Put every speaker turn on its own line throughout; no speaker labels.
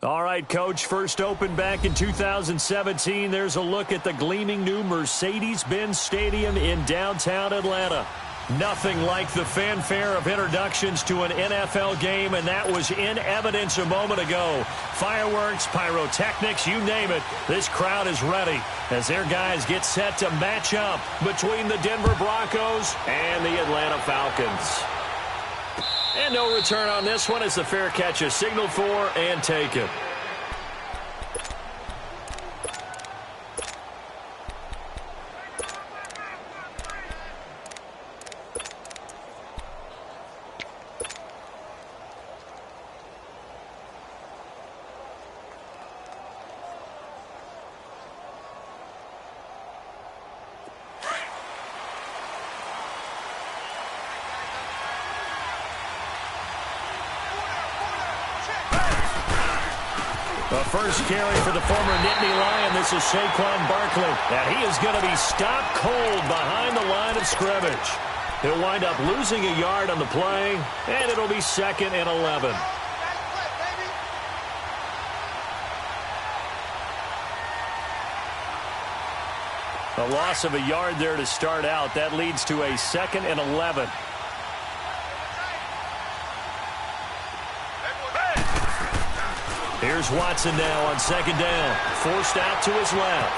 All right, Coach, first opened back in 2017. There's a look at the gleaming new Mercedes-Benz Stadium in downtown Atlanta. Nothing like the fanfare of introductions to an NFL game, and that was in evidence a moment ago. Fireworks, pyrotechnics, you name it. This crowd is ready as their guys get set to match up between the Denver Broncos and the Atlanta Falcons. And no return on this one as the fair catch is signaled for and taken. The first carry for the former Nittany Lion. This is Saquon Barkley. And he is going to be stopped cold behind the line of scrimmage. He'll wind up losing a yard on the play, and it'll be 2nd and 11. A loss of a yard there to start out. That leads to a 2nd and 11. Here's Watson now on 2nd down. Forced out to his left.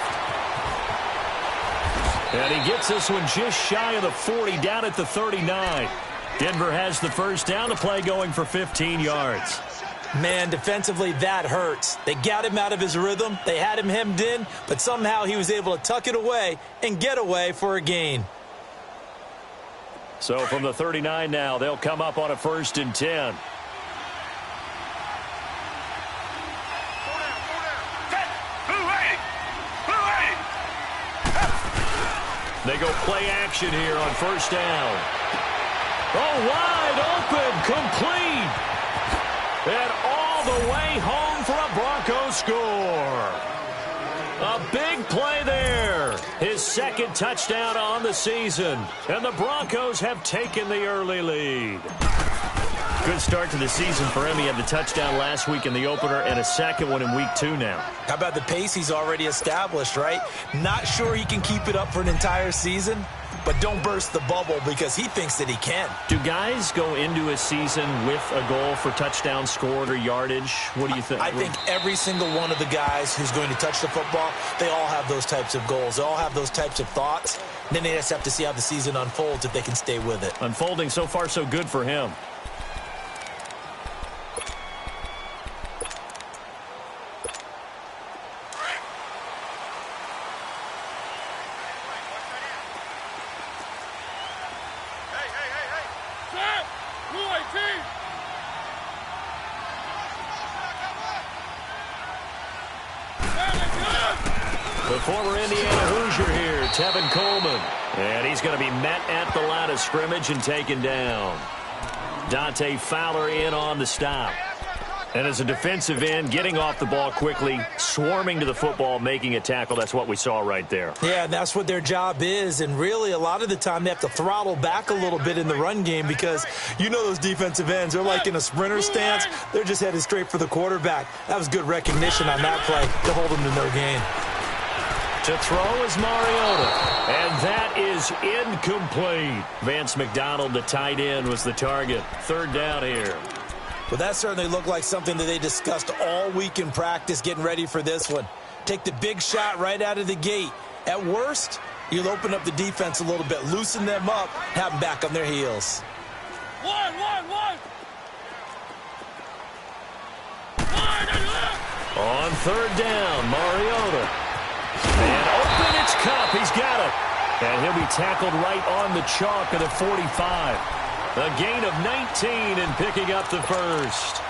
And he gets this one just shy of the 40, down at the 39. Denver has the first down. The play going for 15 yards.
Man, defensively, that hurts. They got him out of his rhythm. They had him hemmed in, but somehow he was able to tuck it away and get away for a gain.
So from the 39 now, they'll come up on a 1st and 10. They go play action here on 1st down. Oh, wide open, complete. And all the way home for a Broncos score. A big play there. His 2nd touchdown on the season. And the Broncos have taken the early lead. Good start to the season for him. He had the touchdown last week in the opener and a 2nd one in week 2 now.
How about the pace he's already established, right? Not sure he can keep it up for an entire season, but don't burst the bubble because he thinks that he can.
Do guys go into a season with a goal for touchdown scored or yardage? What do you think?
I think every single one of the guys who's going to touch the football, they all have those types of goals. They all have those types of thoughts. Then they just have to see how the season unfolds if they can stay with it.
Unfolding so far so good for him. The former Indiana Hoosier here, Tevin Coleman. And he's going to be met at the line of scrimmage and taken down. Dante Fowler in on the stop. And as a defensive end, getting off the ball quickly, swarming to the football, making a tackle. That's what we saw right there.
Yeah, that's what their job is. And really, a lot of the time, they have to throttle back a little bit in the run game because you know those defensive ends, they're like in a sprinter stance. They're just headed straight for the quarterback. That was good recognition on that play to hold them to no gain.
To throw is Mariota, and that is incomplete. Vance McDonald, the tight end, was the target. 3rd down here.
Well, that certainly looked like something that they discussed all week in practice getting ready for this one. Take the big shot right out of the gate. At worst, you'll open up the defense a little bit, loosen them up, have them back on their heels.
One.
On 3rd down, Mariota. And open, it's Cup. He's got it. And he'll be tackled right on the chalk of the 45. A gain of 19 and picking up the first.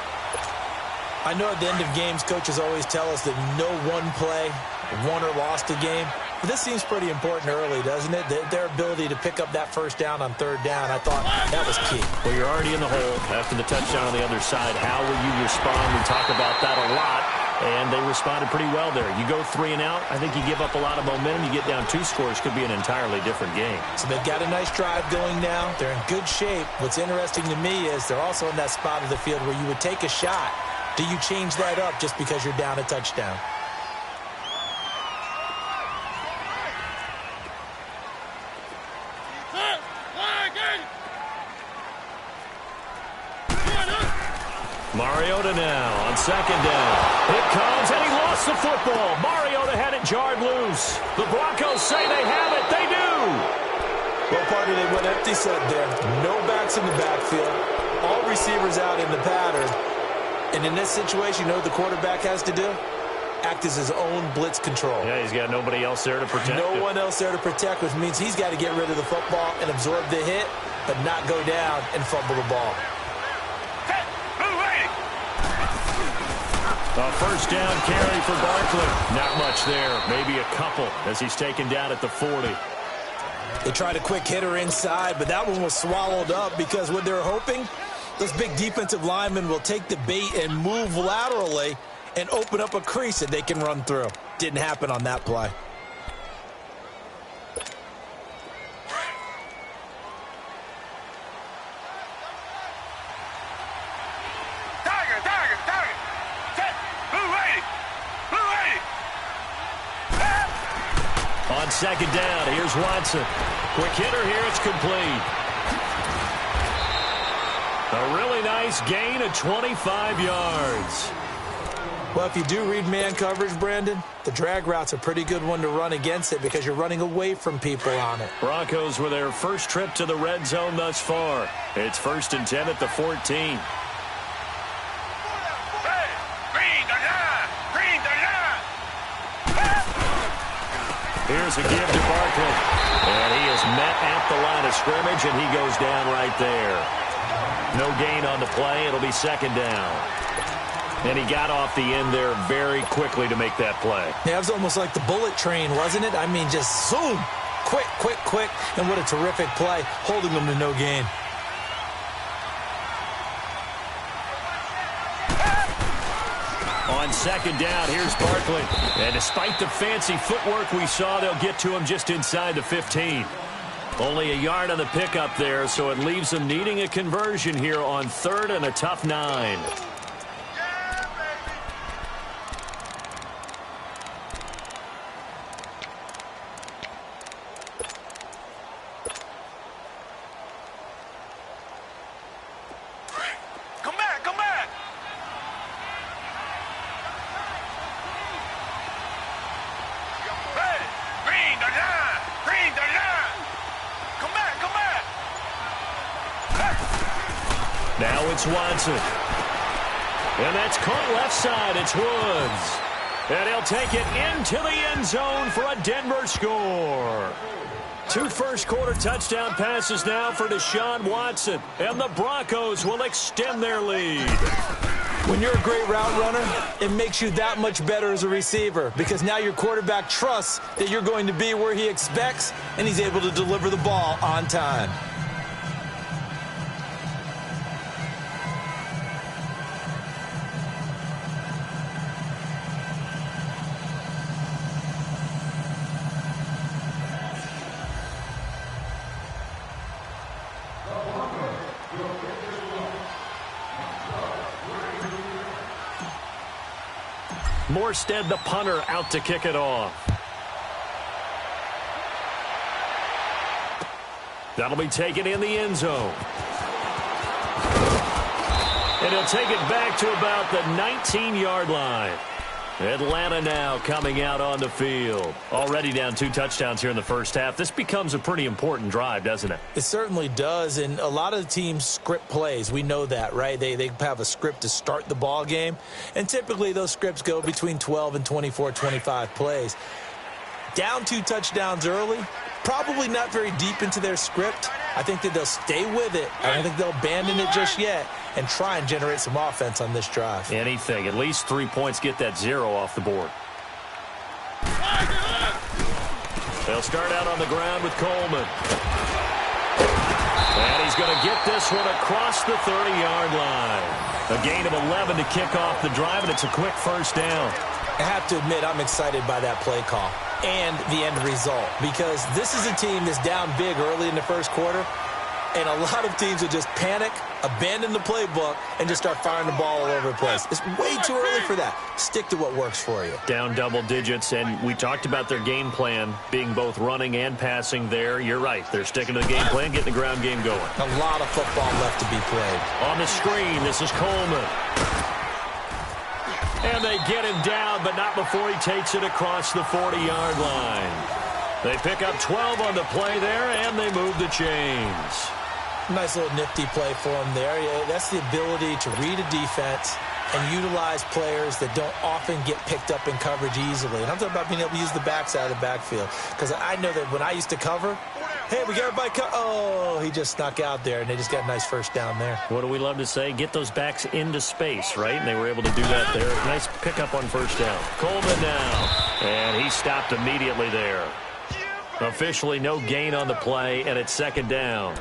I know at the end of games, coaches always tell us that no one play won or lost a game. But this seems pretty important early, doesn't it? Their ability to pick up that 1st down on 3rd down, I thought that was key.
Well, you're already in the hole after the touchdown on the other side. How will you respond? We talk about that a lot. And they responded pretty well there. You go 3 and out, I think you give up a lot of momentum. You get down 2 scores, could be an entirely different game.
So they've got a nice drive going now. They're in good shape. What's interesting to me is they're also in that spot of the field where you would take a shot Do you change that up just because you're down a touchdown?
Mariota now on second down. It comes, and he lost the football. Mariota had it jarred loose. The Broncos say they have it. They do.
Well, partner, they went empty set there. No backs in the backfield. All receivers out in the pattern. And in this situation, you know what the quarterback has to do? Act as his own blitz control.
Yeah, he's got nobody else there to protect
No
him.
one else there to protect, which means he's got to get rid of the football and absorb the hit, but not go down and fumble the ball.
A first down carry for Barkley. Not much there. Maybe a couple as he's taken down at the 40.
They tried a quick hitter inside, but that one was swallowed up because what they're hoping, those big defensive linemen will take the bait and move laterally and open up a crease that they can run through. Didn't happen on that play.
On second down, here's Watson. Quick hitter here, it's complete. A really nice gain of 25 yards.
Well, if you do read man coverage, Brandon, the drag route's a pretty good one to run against it because you're running away from people on it.
Broncos with their first trip to the red zone thus far. It's 1st and 10 at the 14. Here's a give to Barkley. And he is met at the line of scrimmage, and he goes down right there. No gain on the play. It'll be second down. And he got off the end there very quickly to make that play.
Yeah, it was almost like the bullet train, wasn't it? I mean, just zoom. Quick, quick, quick. And what a terrific play, holding them to no gain.
On second down, here's Barkley. And despite the fancy footwork we saw, they'll get to him just inside the 15. Only a yard on the pickup there, so it leaves them needing a conversion here on 3rd and a tough 9. Now it's Watson. And that's caught left side. It's Woods. And he'll take it into the end zone for a Denver score. 2 first-quarter touchdown passes now for Deshaun Watson. And the Broncos will extend their lead.
When you're a great route runner, it makes you that much better as a receiver because now your quarterback trusts that you're going to be where he expects, and he's able to deliver the ball on time.
Morstead, the punter, out to kick it off. That'll be taken in the end zone. And he'll take it back to about the 19-yard line. Atlanta now coming out on the field. Already down 2 touchdowns here in the first half. This becomes a pretty important drive, doesn't it?
It certainly does, and a lot of the teams script plays. We know that, right? They have a script to start the ball game, and typically those scripts go between 12 and 24, 25 plays. Down 2 touchdowns early, probably not very deep into their script. I think that they'll stay with it. I don't think they'll abandon it just yet and try and generate some offense on this drive.
Anything. At least 3 points, get that 0 off the board. They'll start out on the ground with Coleman. And he's going to get this one across the 30-yard line. A gain of 11 to kick off the drive, and it's a quick first down.
I have to admit, I'm excited by that play call and the end result because this is a team that's down big early in the first quarter. And a lot of teams will just panic, abandon the playbook, and just start firing the ball all over the place. It's way too early for that. Stick to what works for you.
Down double digits, and we talked about their game plan being both running and passing there. You're right. They're sticking to the game plan, getting the ground game going.
A lot of football left to be played.
On the screen, this is Coleman. And they get him down, but not before he takes it across the 40-yard line. They pick up 12 on the play there, and they move the chains.
Nice little nifty play for him there. Yeah, that's the ability to read a defense and utilize players that don't often get picked up in coverage easily. And I'm talking about being able to use the backside of the backfield. Because I know that when I used to cover, hey, we got everybody oh, he just snuck out there, and they just got a nice first down there.
What do we love to say? Get those backs into space, right? And they were able to do that there. Nice pickup on first down. Coleman now. And he stopped immediately there. Officially no gain on the play, and it's second down.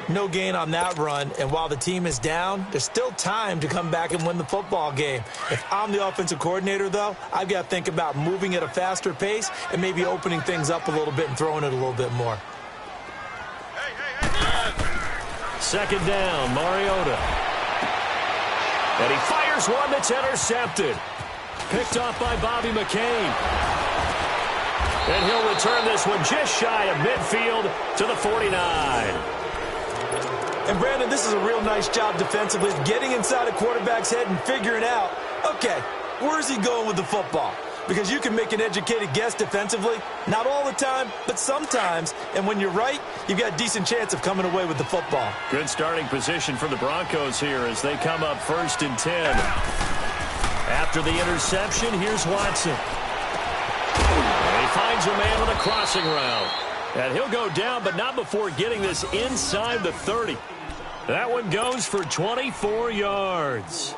No gain on that run, and while the team is down, there's still time to come back and win the football game. If I'm the offensive coordinator, though, I've got to think about moving at a faster pace and maybe opening things up a little bit and throwing it a little bit more.
Second down, Mariota. And he fires one that's intercepted. Picked off by Bobby McCain. And he'll return this one just shy of midfield to the 49.
And, Brandon, this is a real nice job defensively of getting inside a quarterback's head and figuring out, okay, where's he going with the football? Because you can make an educated guess defensively, not all the time, but sometimes. And when you're right, you've got a decent chance of coming away with the football.
Good starting position for the Broncos here as they come up 1st and 10. After the interception, here's Watson. And he finds a man with a crossing route. And he'll go down, but not before getting this inside the 30. That one goes for 24 yards.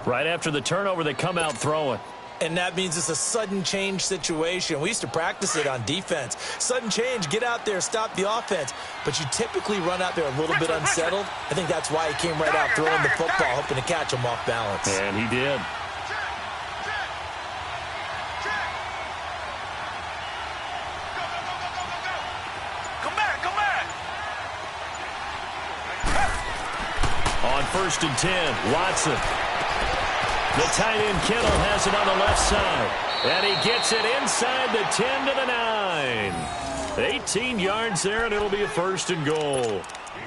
Right after the turnover, they come out throwing.
And that means it's a sudden change situation. We used to practice it on defense. Sudden change, get out there, stop the offense. But you typically run out there a little bit unsettled. I think that's why he came right out throwing the football, hoping to catch him off balance.
And he did. On 1st and 10, Watson. The tight end Kittle has it on the left side. And he gets it inside the 10 to the 9. 18 yards there, and it'll be a 1st and goal.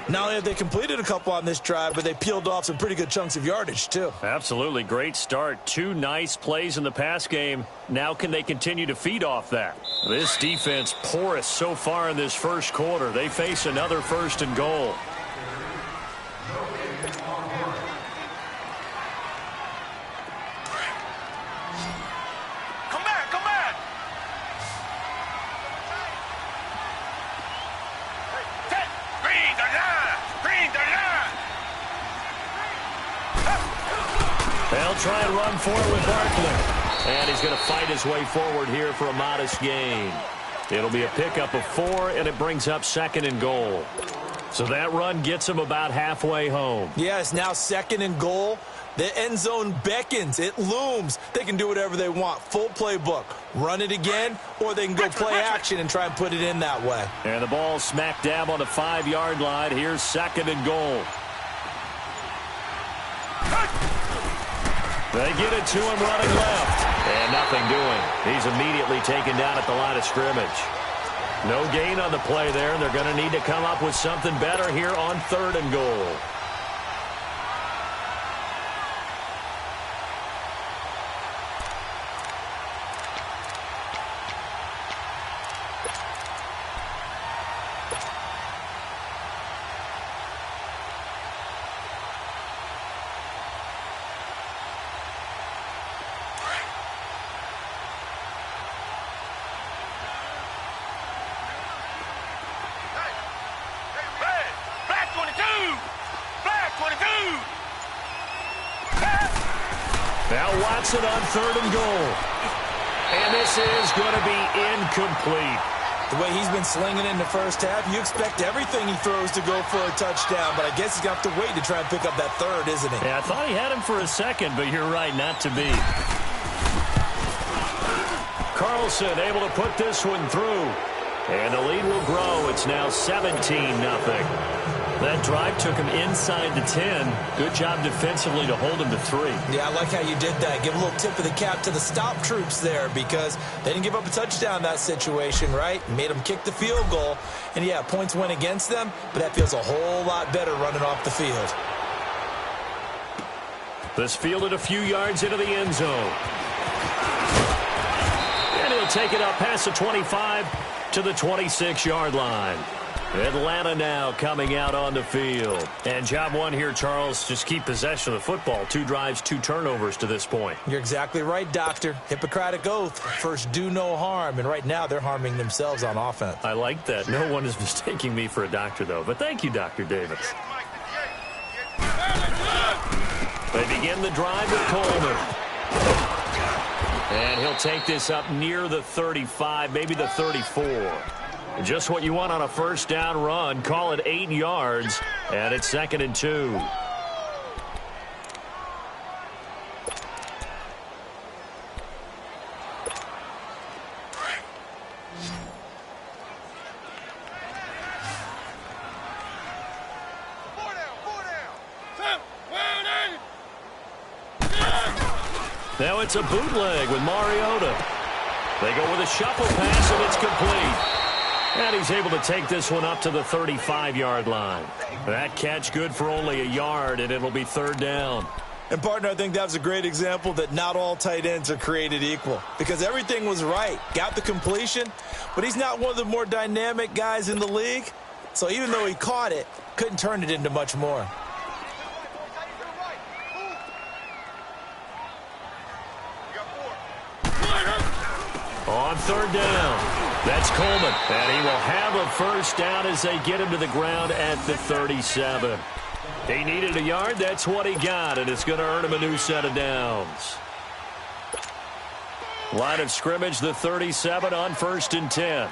Not only have they completed a couple on this drive, but they peeled off some pretty good chunks of yardage, too.
Absolutely. Great start. 2 nice plays in the pass game. Now can they continue to feed off that? This defense porous so far in this first quarter. They face another 1st and goal. They'll try and run for it with Barkley. And he's going to fight his way forward here for a modest gain. It'll be a pickup of 4, and it brings up 2nd and goal. So that run gets him about halfway home.
Yeah, it's now 2nd and goal. The end zone beckons. It looms. They can do whatever they want. Full playbook. Run it again, or they can go play action and try and put it in that way.
And the ball smack dab on the 5-yard line. Here's 2nd and goal. They get it to him running left. And nothing doing. He's immediately taken down at the line of scrimmage. No gain on the play there. They're going to need to come up with something better here on 3rd and goal. Now Watson on 3rd and goal. And this is going to be incomplete.
The way he's been slinging in the first half, you expect everything he throws to go for a touchdown, but I guess he's going to have to wait to try and pick up that 3rd, isn't he?
Yeah, I thought he had him for a second, but you're right, not to be. Carlson able to put this one through. And the lead will grow. It's now 17-0. That drive took him inside the 10. Good job defensively to hold him to 3.
Yeah, I like how you did that. Give a little tip of the cap to the stop troops there because they didn't give up a touchdown in that situation, right? Made them kick the field goal. And, yeah, points went against them, but that feels a whole lot better running off the field.
This fielded a few yards into the end zone. And he'll take it up past the 25 to the 26-yard line. Atlanta now coming out on the field. And job one here, Charles, just keep possession of the football. 2 drives, 2 turnovers to this point.
You're exactly right, Doctor. Hippocratic oath. First, do no harm. And right now, they're harming themselves on offense.
I like that. No one is mistaking me for a doctor, though. But thank you, Dr. Davis. They begin the drive with Coleman. And he'll take this up near the 35, maybe the 34. Just what you want on a first down run. Call it 8 yards, and it's 2nd and 2. Now it's a bootleg with Mariota. They go with a shuffle pass, and it's complete. And he's able to take this one up to the 35-yard line. That catch good for only a yard, and it'll be 3rd down.
And, partner, I think that was a great example that not all tight ends are created equal because everything was right. Got the completion, but he's not one of the more dynamic guys in the league. So even though he caught it, couldn't turn it into much more.
On 3rd down. That's Coleman, and he will have a first down as they get him to the ground at the 37. He needed a yard. That's what he got, and it's going to earn him a new set of downs. Line of scrimmage, the 37 on 1st and 10.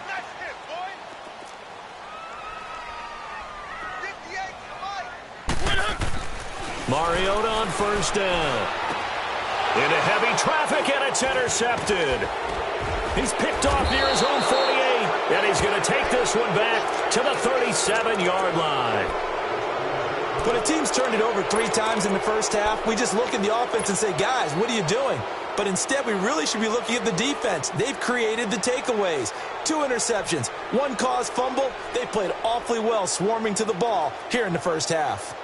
Mariota on 1st down. Into heavy traffic, and it's intercepted. He's picked off near his own 48, and he's going to take this one back to the 37-yard line.
When a team's turned it over 3 times in the first half, we just look at the offense and say, guys, what are you doing? But instead, we really should be looking at the defense. They've created the takeaways. 2 interceptions, 1 caused fumble. They played awfully well swarming to the ball here in the first half.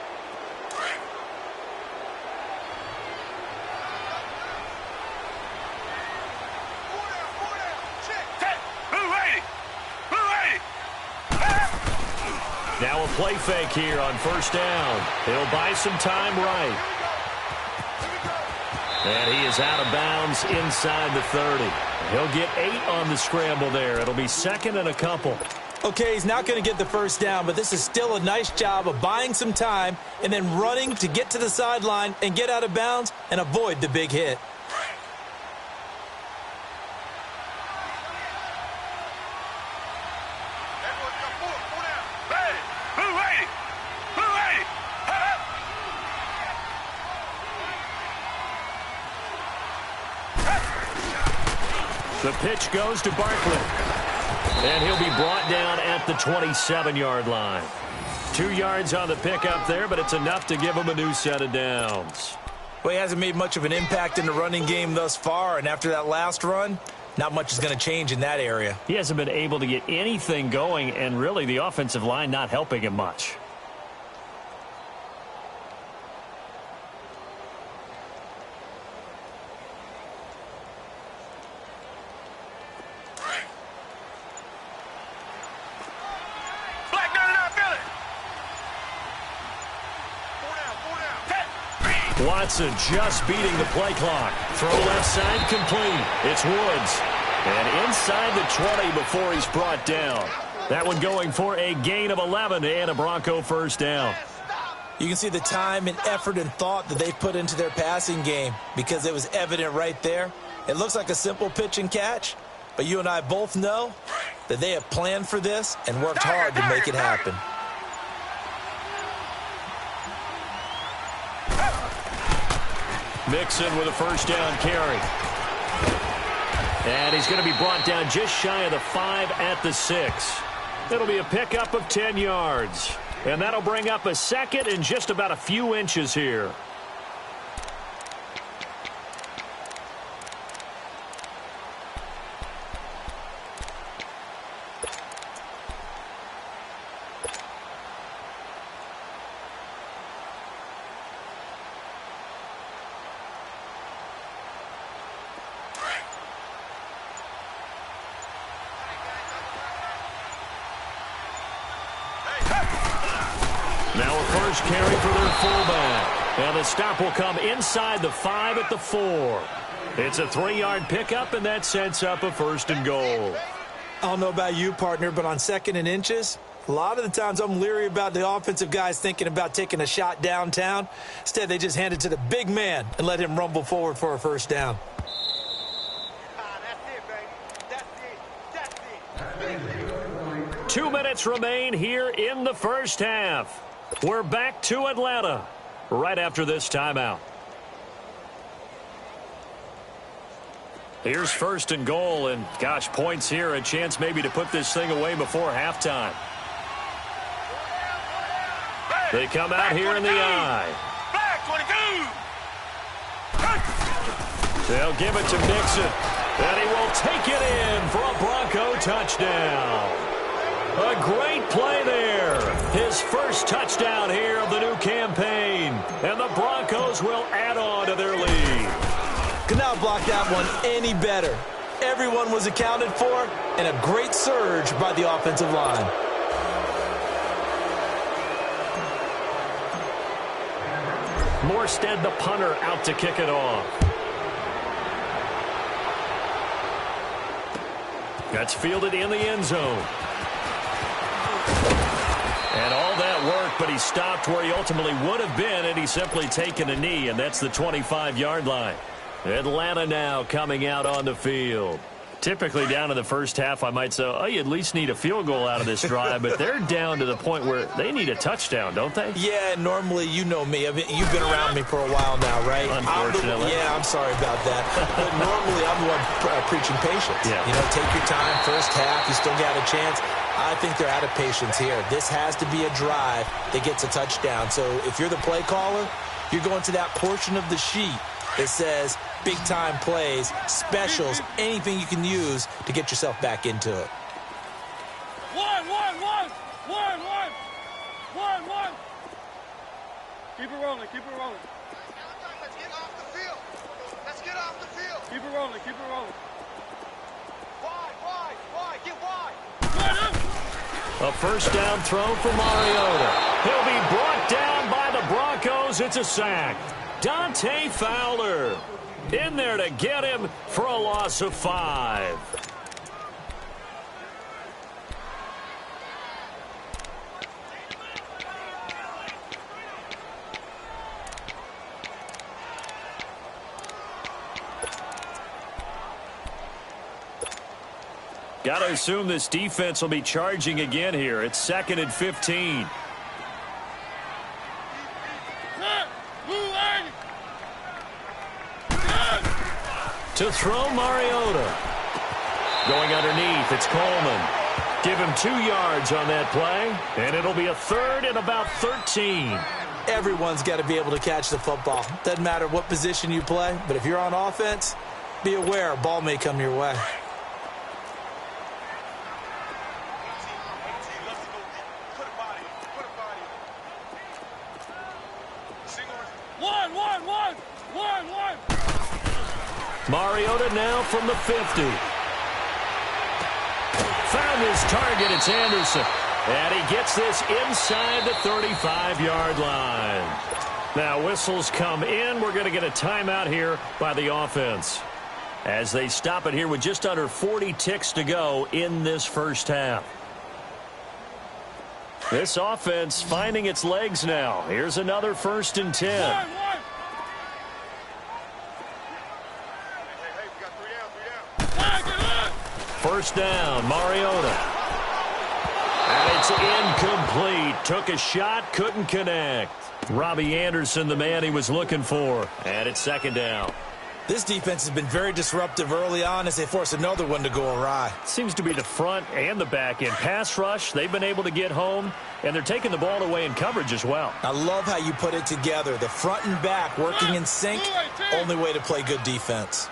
Now a play fake here on 1st down. He'll buy some time right. And he is out of bounds inside the 30. He'll get 8 on the scramble there. It'll be 2nd and a couple.
Okay, he's not going to get the first down, but this is still a nice job of buying some time and then running to get to the sideline and get out of bounds and avoid the big hit.
The pitch goes to Barkley. And he'll be brought down at the 27-yard line. 2 yards on the pickup there, but it's enough to give him a new set of downs.
Well, he hasn't made much of an impact in the running game thus far, and after that last run, not much is going to change in that area.
He hasn't been able to get anything going, and really the offensive line not helping him much. Watson just beating the play clock. Throw left side complete. It's Woods. And inside the 20 before he's brought down. That one going for a gain of 11 and a Bronco first down.
You can see the time and effort and thought that they put into their passing game because it was evident right there. It looks like a simple pitch and catch, but you and I both know that they have planned for this and worked hard to make it happen.
Mixon with a first down carry. And he's going to be brought down just shy of the 5 at the 6. It'll be a pickup of 10 yards. And that'll bring up a second and just about a few inches here. Now a first carry for their fullback. And the stop will come inside the 5 at the 4. It's a 3-yard pickup, and that sets up a 1st and goal.
I don't know about you, partner, but on 2nd and inches, a lot of the times I'm leery about the offensive guys thinking about taking a shot downtown. Instead, they just hand it to the big man and let him rumble forward for a 1st down.
That's it. 2 minutes remain here in the first half. We're back to Atlanta right after this timeout. Here's 1st and goal, and gosh, points here, a chance maybe to put this thing away before halftime. They come out here in the I. They'll give it to Nixon, and he will take it in for a Bronco touchdown. A great play there. His first touchdown here of the new campaign. And the Broncos will add on to their lead.
Could not block that one any better. Everyone was accounted for, and a great surge by the offensive line.
Morstead, the punter, out to kick it off. That's fielded in the end zone. And all that work, but he stopped where he ultimately would have been, and he's simply taken a knee, and that's the 25-yard line. Atlanta now coming out on the field. Typically down in the first half, I might say, oh, you at least need a field goal out of this drive, but they're down to the point where they need a touchdown, don't they?
Yeah, normally, you know me. You've been around me for a while now, right?
Unfortunately.
I'm sorry about that. But normally, I'm the one preaching patience.
Yeah.
You know, take your time. First half, you still got a chance. I think they're out of patience here. This has to be a drive that gets a touchdown. So if you're the play caller, you're going to that portion of the sheet that says big-time plays, specials, anything you can use to get yourself back into it.
One. Keep it rolling. Let's get off the field. Keep it rolling. Wide. Get wide.
A first down throw for Mariota. He'll be brought down by the Broncos. It's a sack. Dante Fowler in there to get him for a loss of 5. Got to assume this defense will be charging again here. It's 2nd and 15. To throw Mariota. Going underneath, it's Coleman. Give him 2 yards on that play, and it'll be a 3rd and about 13.
Everyone's got to be able to catch the football. Doesn't matter what position you play, but if you're on offense, be aware a ball may come your way.
One.
Mariota now from the 50. Found his target. It's Anderson. And he gets this inside the 35-yard line. Now whistles come in. We're going to get a timeout here by the offense as they stop it here with just under 40 ticks to go in this first half. This offense finding its legs now. Here's another 1st and 10. First down, Mariota. And it's incomplete. Took a shot, couldn't connect. Robbie Anderson, the man he was looking for. And it's 2nd down.
This defense has been very disruptive early on as they force another one to go awry.
Seems to be the front and the back end. Pass rush, they've been able to get home, and they're taking the ball away in coverage as well.
I love how you put it together. The front and back working in sync, only way to play good defense.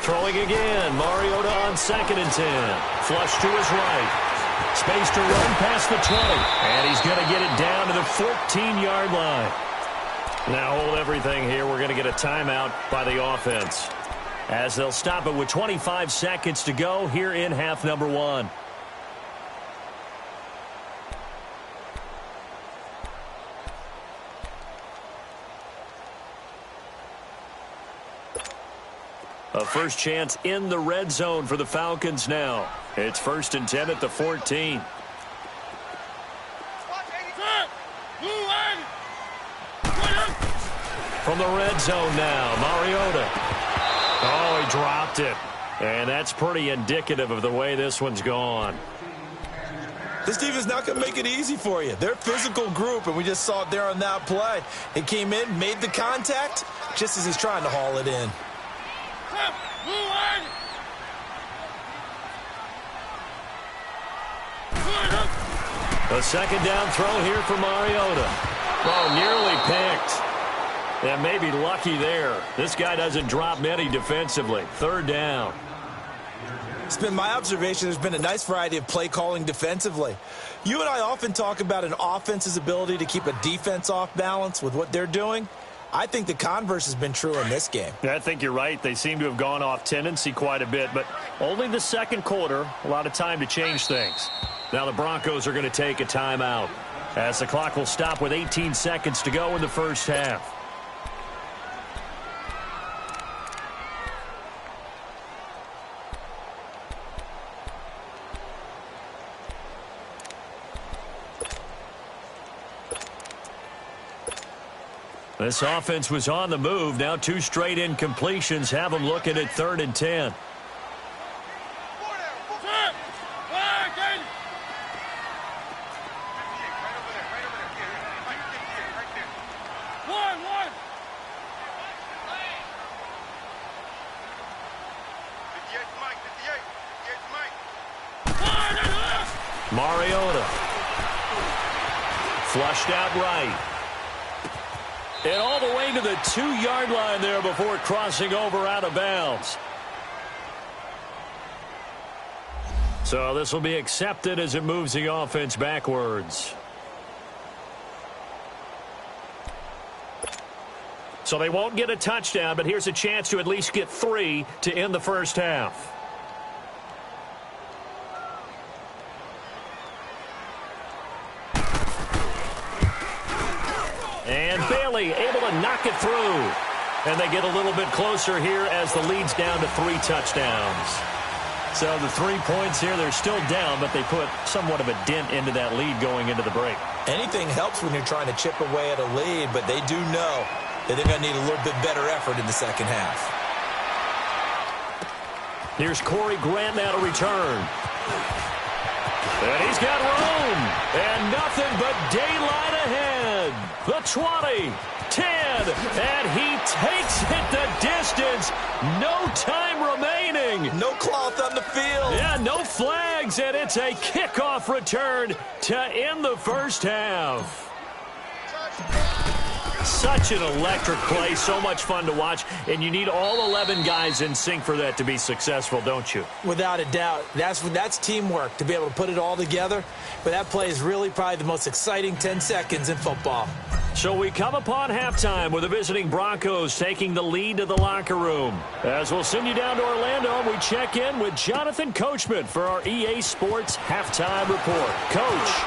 Throwing again, Mariota on 2nd and 10. Flush to his right. Space to run past the 20. And he's going to get it down to the 14-yard line. Now hold everything here. We're going to get a timeout by the offense, as they'll stop it with 25 seconds to go here in half number 1. A first chance in the red zone for the Falcons now. It's 1st and 10 at the 14. From the red zone now, Mariota. Oh, he dropped it. And that's pretty indicative of the way this one's gone.
This team is not going to make it easy for you. They're a physical group, and we just saw it there on that play. It came in, made the contact, just as he's trying to haul it in.
A second down throw here for Mariota. Oh, nearly picked. Yeah, maybe lucky there. This guy doesn't drop many defensively. 3rd down.
It's been my observation there's been a nice variety of play calling defensively. You and I often talk about an offense's ability to keep a defense off balance with what they're doing. I think the converse has been true in this game.
Yeah, I think you're right. They seem to have gone off tendency quite a bit, but only the second quarter, a lot of time to change things. Now the Broncos are going to take a timeout, as the clock will stop with 18 seconds to go in the first half. This offense was on the move. Now 2 straight incompletions have them looking at 3rd and 10. Mariota. Flushed out right. And all the way to the 2-yard line there before crossing over out of bounds. So this will be accepted as it moves the offense backwards. So they won't get a touchdown, but here's a chance to at least get 3 to end the first half. And Bailey able to knock it through. And they get a little bit closer here as the lead's down to 3 touchdowns. So the 3 points here, they're still down, but they put somewhat of a dent into that lead going into the break.
Anything helps when you're trying to chip away at a lead, but they do know that they're going to need a little bit better effort in the second half.
Here's Corey Grant now to return. And he's got room. And nothing but daylight ahead. The 20, 10, and he takes it the distance. No time remaining.
No cloth on the field.
Yeah, no flags, and it's a kickoff return to end the first half. Such an electric play, so much fun to watch, and you need all 11 guys in sync for that to be successful, don't you?
Without a doubt. That's teamwork, to be able to put it all together. But that play is really probably the most exciting 10 seconds in football.
So we come upon halftime with the visiting Broncos taking the lead to the locker room. As we'll send you down to Orlando, we check in with Jonathan Coachman for our EA Sports Halftime Report. Coach.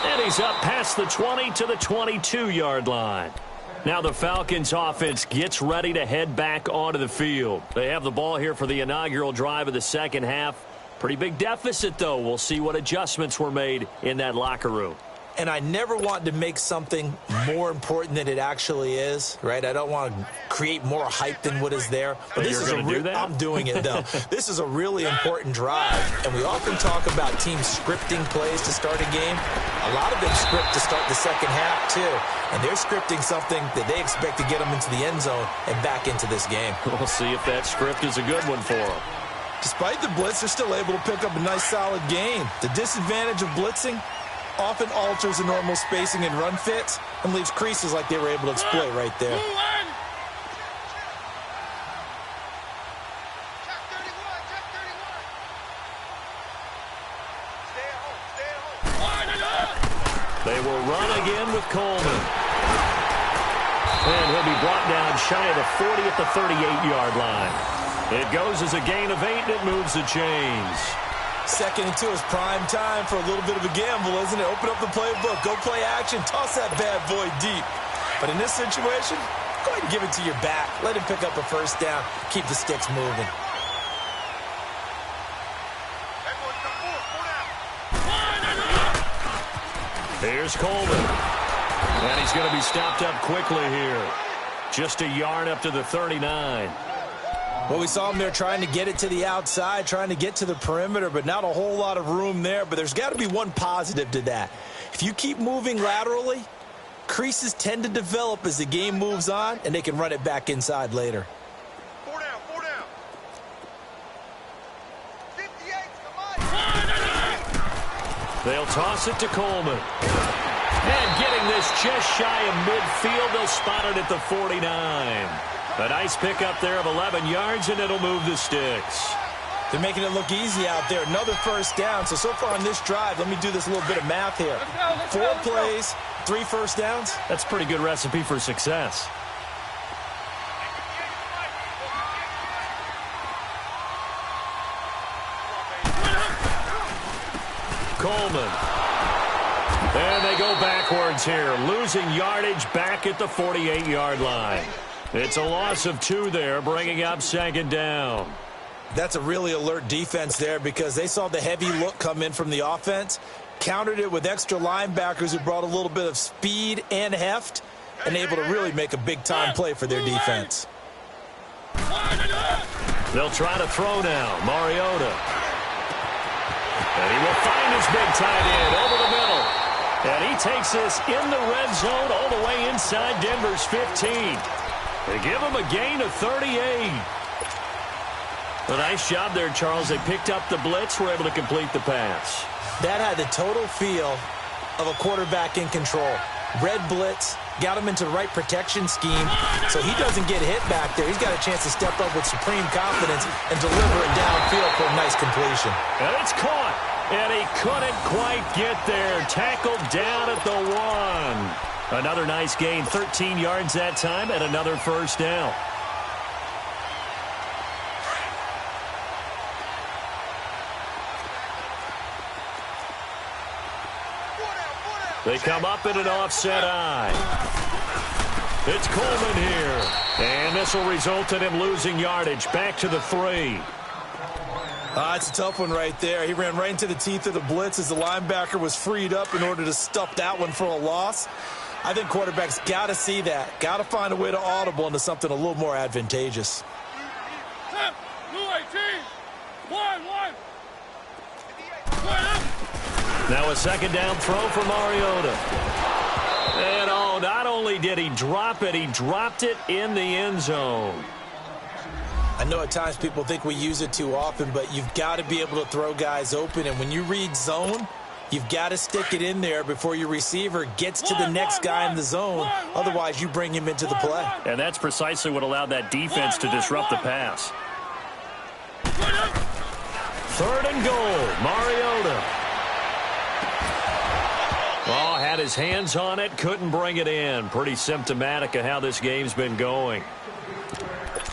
And he's up past the 20 to the 22-yard line. Now the Falcons offense gets ready to head back onto the field. They have the ball here for the inaugural drive of the second half. Pretty big deficit, though. We'll see what adjustments were made in that locker room.
and I never want to make something more important than it actually is, right? I don't want to create more hype than what is there.
But this is do that?
I'm doing it, though. This is a really important drive, and we often talk about teams scripting plays to start a game. A lot of them script to start the second half, too, and they're scripting something that they expect to get them into the end zone and back into this game.
We'll see if that script is a good one for them.
Despite the blitz, they're still able to pick up a nice, solid gain. The disadvantage of blitzing often alters the normal spacing and run fits and leaves creases like they were able to exploit right there.
They will run again with Coleman. And he'll be brought down shy of the 40 at the 38-yard line. It goes as a gain of 8, and it moves the chains.
2nd and 2 is prime time for a little bit of a gamble, isn't it? Open up the playbook, go play action, toss that bad boy deep. But in this situation, go ahead and give it to your back. Let him pick up a first down, keep the sticks moving.
Here's Coleman. And he's going to be stopped up quickly here. Just a yard up to the 39.
Well, we saw him there trying to get it to the outside, trying to get to the perimeter, but not a whole lot of room there. But there's got to be one positive to that. If you keep moving laterally, creases tend to develop as the game moves on, and they can run it back inside later.
4 down, 4 down. 58, come on.
They'll toss it to Coleman. And getting this just shy of midfield, they'll spot it at the 49. A nice pickup there of 11 yards, and it'll move the sticks.
They're making it look easy out there. Another first down. So far on this drive, let me do this little bit of math here. 4 plays, 3 first downs.
That's a pretty good recipe for success. Coleman. And they go backwards here, losing yardage back at the 48-yard line. It's a loss of 2 there, bringing up 2nd down.
That's a really alert defense there because they saw the heavy look come in from the offense, countered it with extra linebackers who brought a little bit of speed and heft, and able to really make a big-time play for their defense.
They'll try to throw now. Mariota. And he will find his big tight end over the middle. And he takes this in the red zone all the way inside Denver's 15. They give him a gain of 38. A nice job there, Charles. They picked up the blitz, were able to complete the pass.
That had the total feel of a quarterback in control. Red blitz, got him into the right protection scheme, so he doesn't get hit back there. He's got a chance to step up with supreme confidence and deliver it downfield for a nice completion.
And it's caught, and he couldn't quite get there. Tackled down at the 1. Another nice gain, 13 yards that time, and another first down. They come up in an offset eye. It's Coleman here. And this will result in him losing yardage back to the 3.
It's a tough one right there. He ran right into the teeth of the blitz as the linebacker was freed up in order to stuff that one for a loss. I think quarterbacks got to see that. Got to find a way to audible into something a little more advantageous.
Now a 2nd down throw for Mariota. And not only did he drop it, he dropped it in the end zone.
I know at times people think we use it too often, but you've got to be able to throw guys open. And when you read zone, you've got to stick it in there before your receiver gets to the next guy in the zone. Otherwise, you bring him into the play.
And that's precisely what allowed that defense to disrupt the pass. 3rd and goal, Mariota. Oh, had his hands on it, couldn't bring it in. Pretty symptomatic of how this game's been going.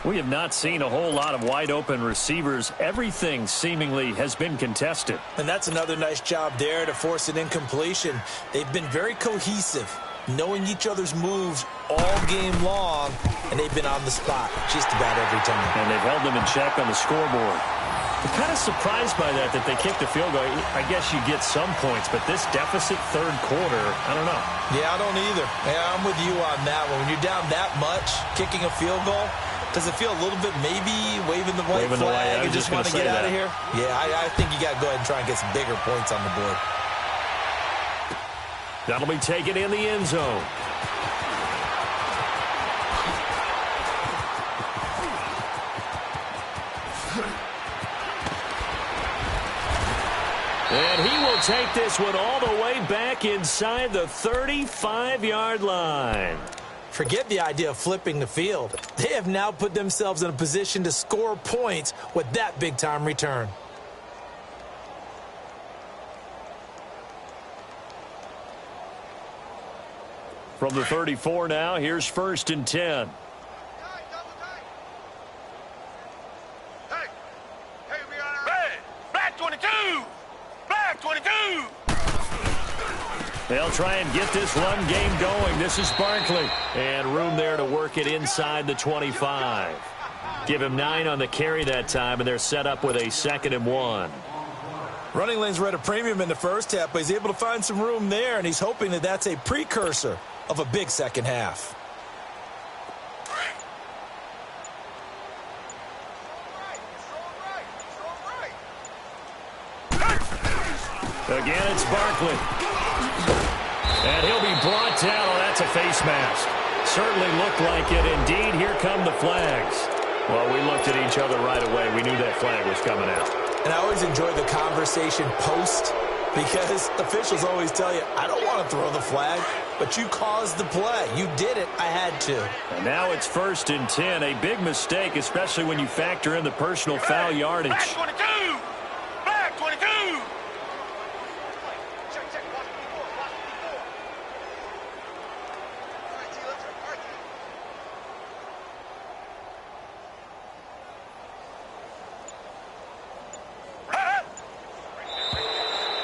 We have not seen a whole lot of wide-open receivers. Everything seemingly has been contested.
And that's another nice job there to force an incompletion. They've been very cohesive, knowing each other's moves all game long, and they've been on the spot just about every time.
And they've held them in check on the scoreboard. I'm kind of surprised by that they kicked the field goal. I guess you get some points, but this deficit third quarter, I don't know.
Yeah, I don't either. Yeah, I'm with you on that one. When you're down that much, kicking a field goal, does it feel a little bit maybe waving the white flag and just want to get out of here? Yeah, I think you got to go ahead and try and get some bigger points on the board.
That'll be taken in the end zone. And he will take this one all the way back inside the 35-yard line.
Forget the idea of flipping the field. They have now put themselves in a position to score points with that big-time return.
From the 34 now, here's 1st and 10. They'll try and get this run game going. This is Barkley. And room there to work it inside the 25. Give him 9 on the carry that time, and they're set up with a 2nd and 1.
Running lanes were at a premium in the first half, but he's able to find some room there, and he's hoping that that's a precursor of a big second half.
Again, it's Barkley. And he'll be brought down. Oh, that's a face mask. Certainly looked like it. Indeed, here come the flags. Well, we looked at each other right away. We knew that flag was coming out.
And I always enjoy the conversation post because officials always tell you, I don't want to throw the flag, but you caused the play. You did it. I had to.
And now it's 1st and 10. A big mistake, especially when you factor in the personal foul yardage.
Back 22! Back 22!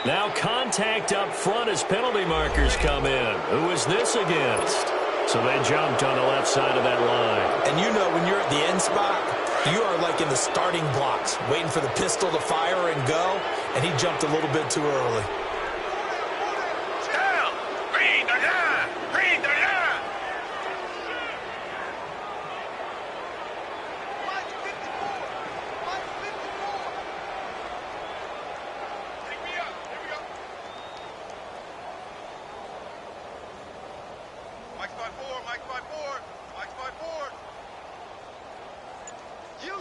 Now contact up front as penalty markers come in. Who is this against? So they jumped on the left side of that line.
And you know when you're at the end spot, you are like in the starting blocks, waiting for the pistol to fire and go, and he jumped a little bit too early.
Down! Green the line! Green the line! Take me up! Here we go! Mike's by 4, Mike's by 4, Mike's by 4. You!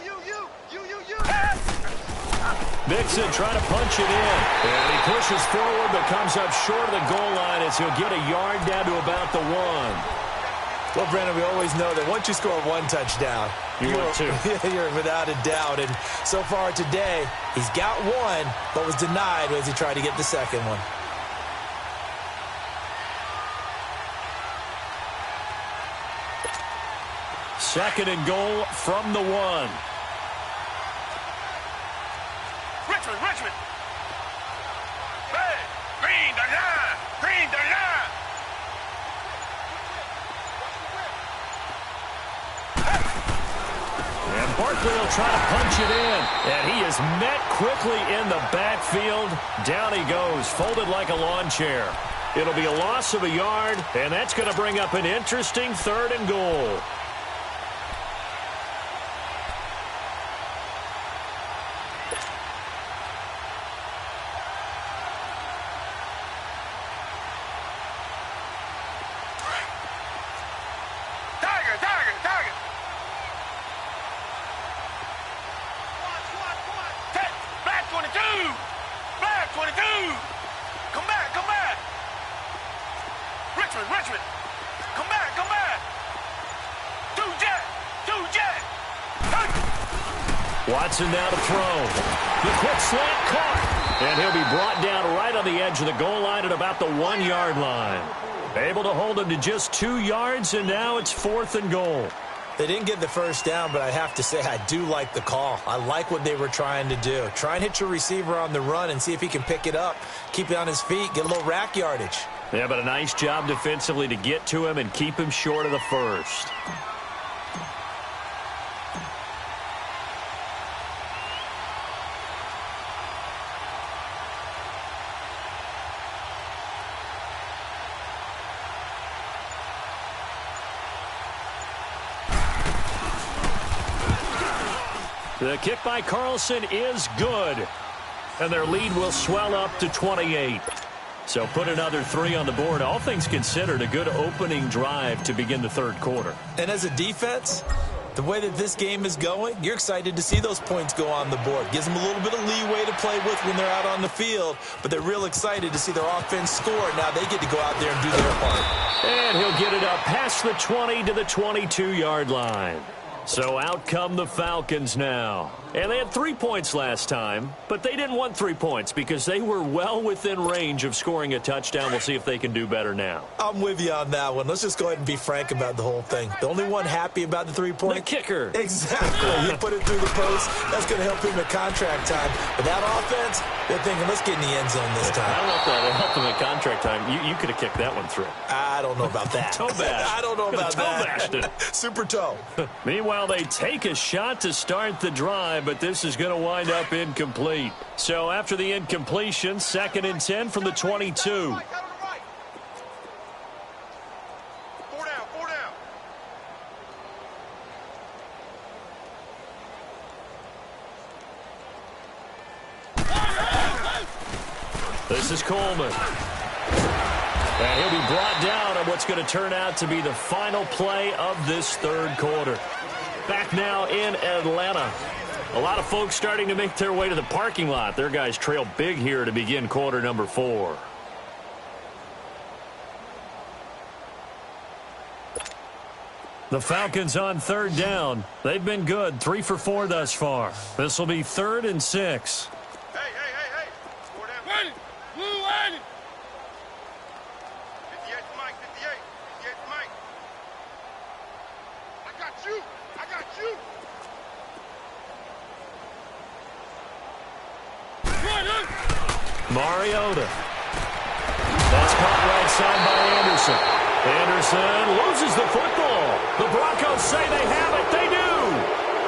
Mixon trying to punch it in. And he pushes forward but comes up short of the goal line as he'll get a yard down to about the 1.
Well, Brandon, we always know that once you score one touchdown, you're without a doubt. And so far today, he's got one, but was denied as he tried to get the second one.
Second and goal from the 1.
Richmond! Hey! Green the line! Green the line!
And Barkley will try to punch it in. And he is met quickly in the backfield. Down he goes, folded like a lawn chair. It'll be a loss of a yard, and that's going to bring up an interesting 3rd and goal.
Target! Black 22! Black 22! Come back! Richmond! Come back! Two jet!
Watson now to throw. The quick slant caught. And he'll be brought down right on the edge of the goal line at about the 1-yard line. Able to hold him to just 2 yards, and now it's 4th and goal.
They didn't get the first down, but I have to say I do like the call. I like what they were trying to do. Try and hit your receiver on the run and see if he can pick it up, keep it on his feet, get a little rack yardage.
Yeah, but a nice job defensively to get to him and keep him short of the first. The kick by Carlson is good. And their lead will swell up to 28. So put another 3 on the board. All things considered, a good opening drive to begin the third quarter.
And as a defense, the way that this game is going, you're excited to see those points go on the board. Gives them a little bit of leeway to play with when they're out on the field, but they're real excited to see their offense score. Now they get to go out there and do their part.
And he'll get it up past the 20 to the 22-yard line. So out come the Falcons now. And they had 3 points last time, but they didn't want 3 points because they were well within range of scoring a touchdown. We'll see if they can do better now.
I'm with you on that one. Let's just go ahead and be frank about the whole thing. The only one happy about the 3-point?
The kicker.
Exactly. He put it through the post. That's going to help him at contract time. But that offense, they're thinking, let's get in the end zone this time.
I don't know if that helped him at contract time. You could have kicked that one through.
I don't know about that.
Toe bash.
I don't know about that.
Toe bashed it.
Super toe.
Meanwhile, they take a shot to start the drive, but this is going to wind up incomplete. So after the incompletion, 2nd and 10 from the 22.
4 down, 4 down.
This is Coleman. And he'll be brought down on what's going to turn out to be the final play of this third quarter. Back now in Atlanta. A lot of folks starting to make their way to the parking lot. Their guys trail big here to begin quarter number 4. The Falcons on 3rd down. They've been good, 3 for 4 thus far. This will be 3rd and 6.
Hey. 4 down. Ready. Blue ready. 58 to Mike, 58. 58 to Mike. I got you.
Mariota. That's caught right side by Anderson. Anderson loses the football. The Broncos say they have it. They do.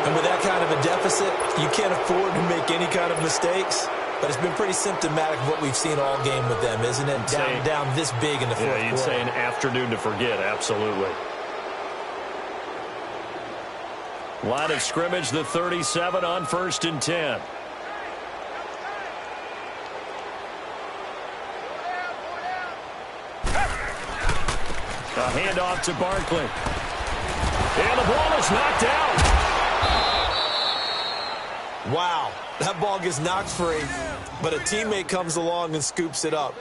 And with that kind of a deficit, you can't afford to make any kind of mistakes. But it's been pretty symptomatic of what we've seen all game with them, isn't it? Down this big in the fourth quarter.
Yeah, you'd say an afternoon to forget. Absolutely. Line of scrimmage, the 37 on 1st and 10. A handoff to Barkley. And the ball is knocked out.
Wow. That ball gets knocked free, but a teammate comes along and scoops it up.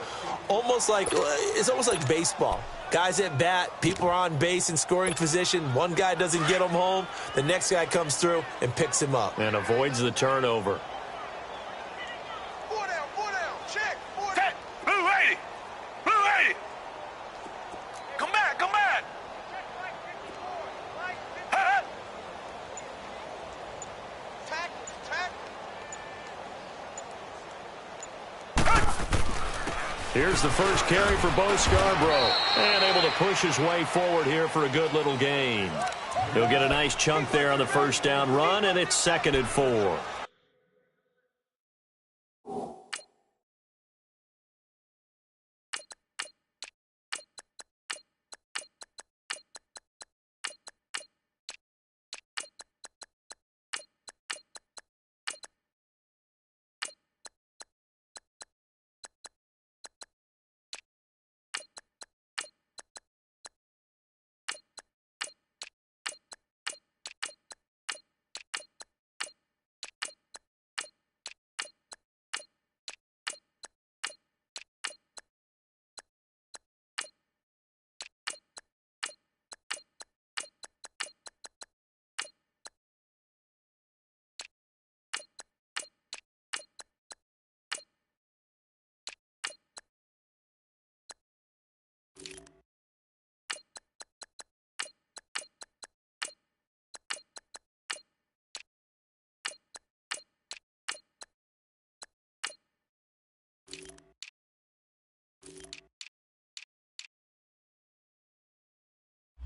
It's almost like baseball. Guys at bat, people are on base in scoring position. One guy doesn't get him home. The next guy comes through and picks him up.
And avoids the turnover.
4 down. Check. 4 down. Blue 80. Come back.
Here's the first carry for Bo Scarborough. And able to push his way forward here for a good little gain. He'll get a nice chunk there on the first down run, and it's 2nd and 4.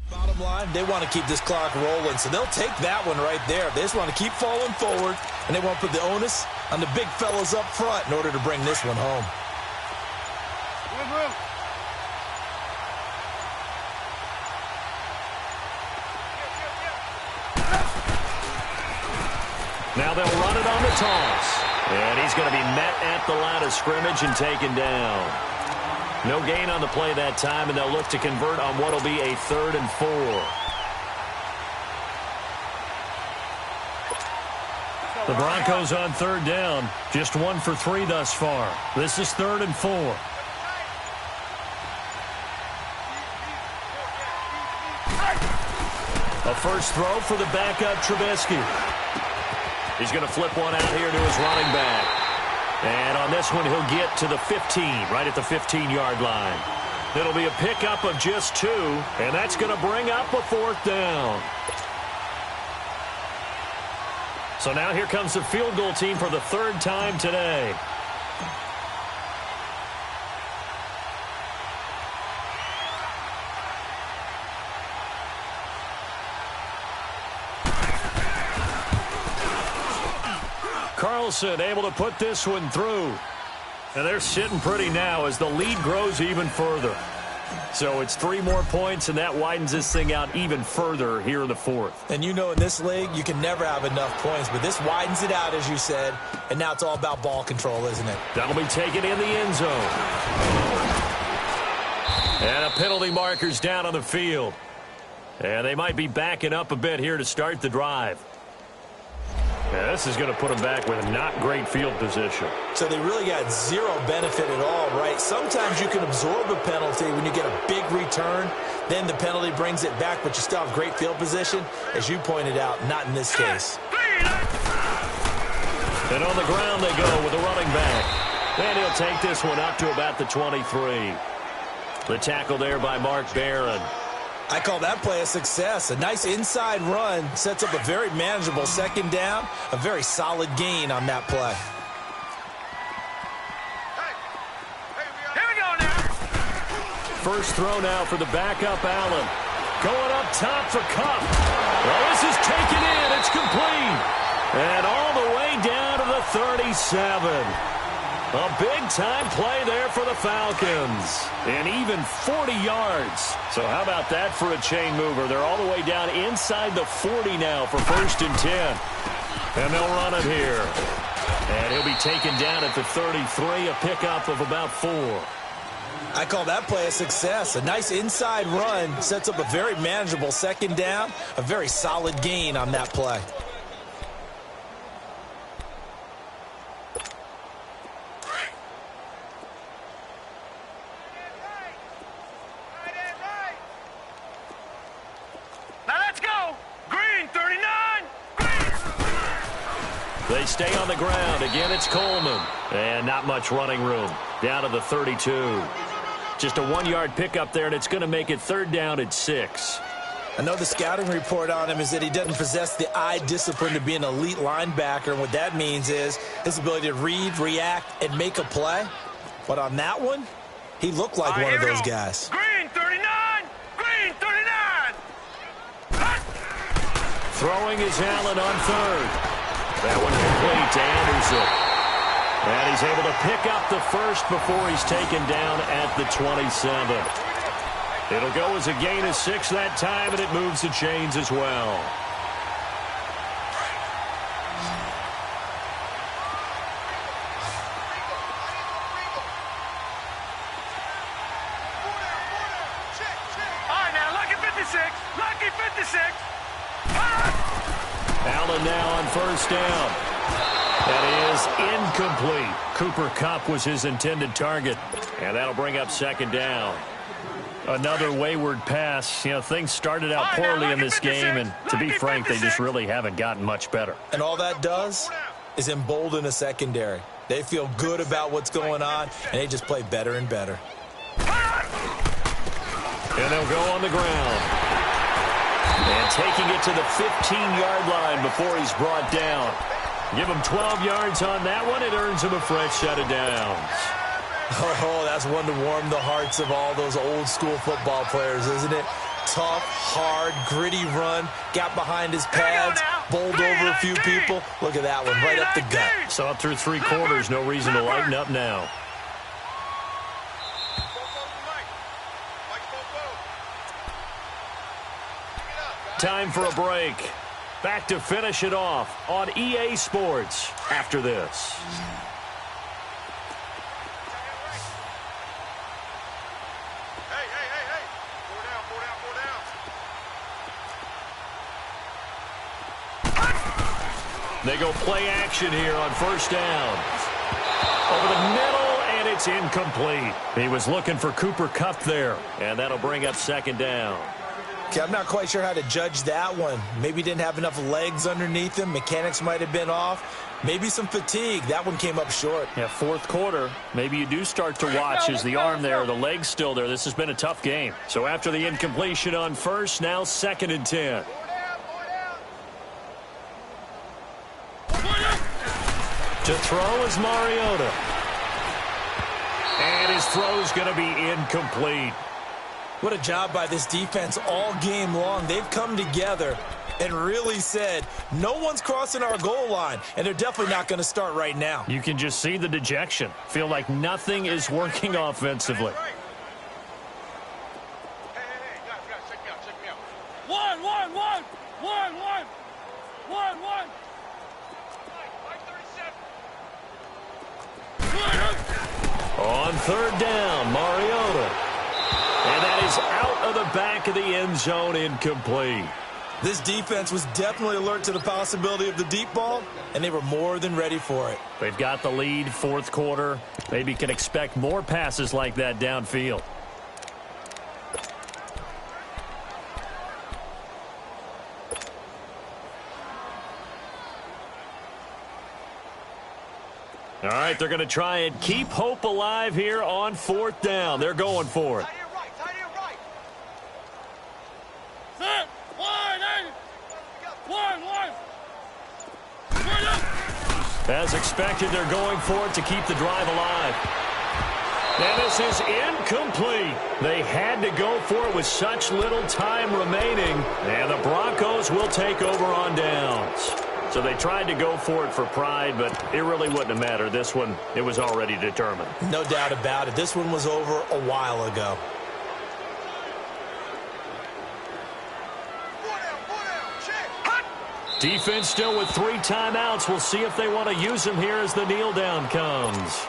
Bottom line, they want to keep this clock rolling, so they'll take that one right there. They just want to keep falling forward, and they want to put the onus on the big fellas up front in order to bring this one home.
Now they'll run it on the toss. And he's going to be met at the line of scrimmage and taken down. No gain on the play that time, and they'll look to convert on what will be a 3rd and 4. The Broncos on 3rd down. Just 1 for 3 thus far. This is 3rd and 4. A first throw for the backup Trubisky. He's going to flip one out here to his running back. And on this one, he'll get to the 15, right at the 15-yard line. It'll be a pickup of just 2, and that's going to bring up a 4th down. So now here comes the field goal team for the 3rd time today. Carlson able to put this one through. And they're sitting pretty now as the lead grows even further. So it's 3 more points, and that widens this thing out even further here in the 4th.
And you know in this league, you can never have enough points, but this widens it out, as you said, and now it's all about ball control, isn't it?
That'll be taken in the end zone. And a penalty marker's down on the field. And they might be backing up a bit here to start the drive. Yeah, this is going to put them back with not great field position.
So they really got 0 benefit at all, right? Sometimes you can absorb a penalty when you get a big return. Then the penalty brings it back, but you still have great field position. As you pointed out, not in this case.
And on the ground they go with the running back. And he'll take this one up to about the 23. The tackle there by Mark Barron.
I call that play a success. A nice inside run sets up a very manageable 2nd down. A very solid gain on that play.
Here we go now.
First throw now for the backup Allen. Going up top for Kupp. Well, this is taken in. It's complete. And all the way down to the 37. A big-time play there for the Falcons. And even 40 yards. So how about that for a chain mover? They're all the way down inside the 40 now for 1st and 10. And they'll run it here. And he'll be taken down at the 33, a pickup of about 4.
I call that play a success. A nice inside run sets up a very manageable 2nd down. A very solid gain on that play.
They stay on the ground. Again, it's Coleman. And not much running room. Down to the 32. Just a 1-yard pickup there, and it's going to make it 3rd down at 6.
I know the scouting report on him is that he doesn't possess the eye discipline to be an elite linebacker, and what that means is his ability to read, react, and make a play. But on that one, he looked like one of those guys.
Green 39! Green 39!
Throwing is Allen on 3rd. That one complete to Anderson. And he's able to pick up the 1st before he's taken down at the 27. It'll go as a gain of 6 that time, and it moves the chains as well.
All right, now, lucky 56. Lucky 56.
Allen now on 1st down. That is incomplete. Cooper Kupp was his intended target. And that'll bring up 2nd down. Another wayward pass. You know, things started out poorly in this game, and to be frank, they just really haven't gotten much better.
And all that does is embolden a secondary. They feel good about what's going on, and they just play better and better.
And they'll go on the ground. And taking it to the 15-yard line before he's brought down. Give him 12 yards on that one. It earns him a fresh set of downs.
Oh, that's one to warm the hearts of all those old-school football players, isn't it? Tough, hard, gritty run. Got behind his pads, bowled over a few people. Look at that one, right up the gut.
So up through 3 quarters, no reason to lighten up now. Time for a break. back to finish it off on EA Sports after this. They go play action here on first down. Over the middle, and it's incomplete. He was looking for Cooper Kupp there, and that'll bring up second down.
Okay, I'm not quite sure how to judge that one. Maybe didn't have enough legs underneath him. Mechanics might have been off. Maybe some fatigue. That one came up short.
Yeah, fourth quarter. Maybe you do start to watch as the arm there, the leg's still there. This has been a tough game. So after the incompletion on first, now 2nd and 10. To throw is Mariota. And his throw's going to be incomplete.
What a job by this defense all game long. They've come together and really said, no one's crossing our goal line, and they're definitely not going to start right now.
You can just see the dejection. Feel like nothing is working offensively.
Hey, guys, check me out. One. 537.
On third down, Mariota. And that is out of the back of the end zone, incomplete.
This defense was definitely alert to the possibility of the deep ball, and they were more than ready for it.
They've got the lead, fourth quarter. Maybe can expect more passes like that downfield. All right, they're going to try and keep hope alive here on fourth down. They're going for it.
Tight end right. Set. One.
As expected, they're going for it to keep the drive alive. And this is incomplete. They had to go for it with such little time remaining. And the Broncos will take over on downs. So they tried to go for it for pride, but it really wouldn't have mattered. This one, it was already determined.
No doubt about it. This one was over a while ago.
Defense still with 3 timeouts. We'll see if they want to use them here as the kneel down comes.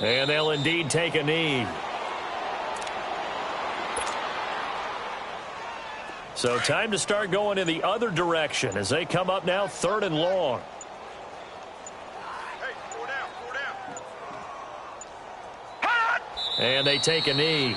And they'll indeed take a knee. So time to start going in the other direction as they come up now 3rd and long.
Hey, 4 down.
And they take a knee.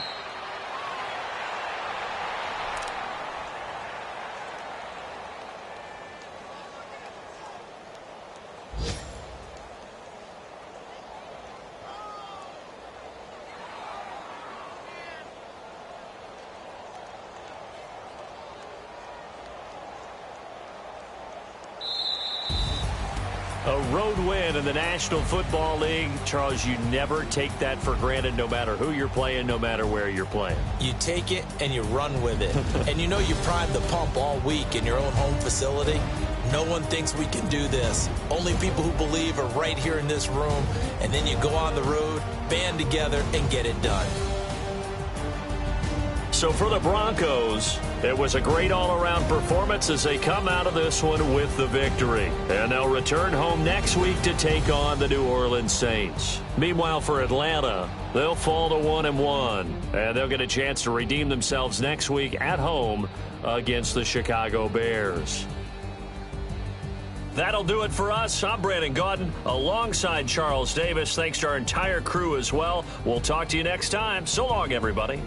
A road win in the National Football League. Charles, you never take that for granted no matter who you're playing, no matter where you're playing.
You take it and you run with it. And you know you primed the pump all week in your own home facility. No one thinks we can do this. Only people who believe are right here in this room. And then you go on the road, band together, and get it done.
So for the Broncos, it was a great all-around performance as they come out of this one with the victory. And they'll return home next week to take on the New Orleans Saints. Meanwhile, for Atlanta, they'll fall to 1-1. And they'll get a chance to redeem themselves next week at home against the Chicago Bears. That'll do it for us. I'm Brandon Gaudin alongside Charles Davis. Thanks to our entire crew as well. We'll talk to you next time. So long, everybody.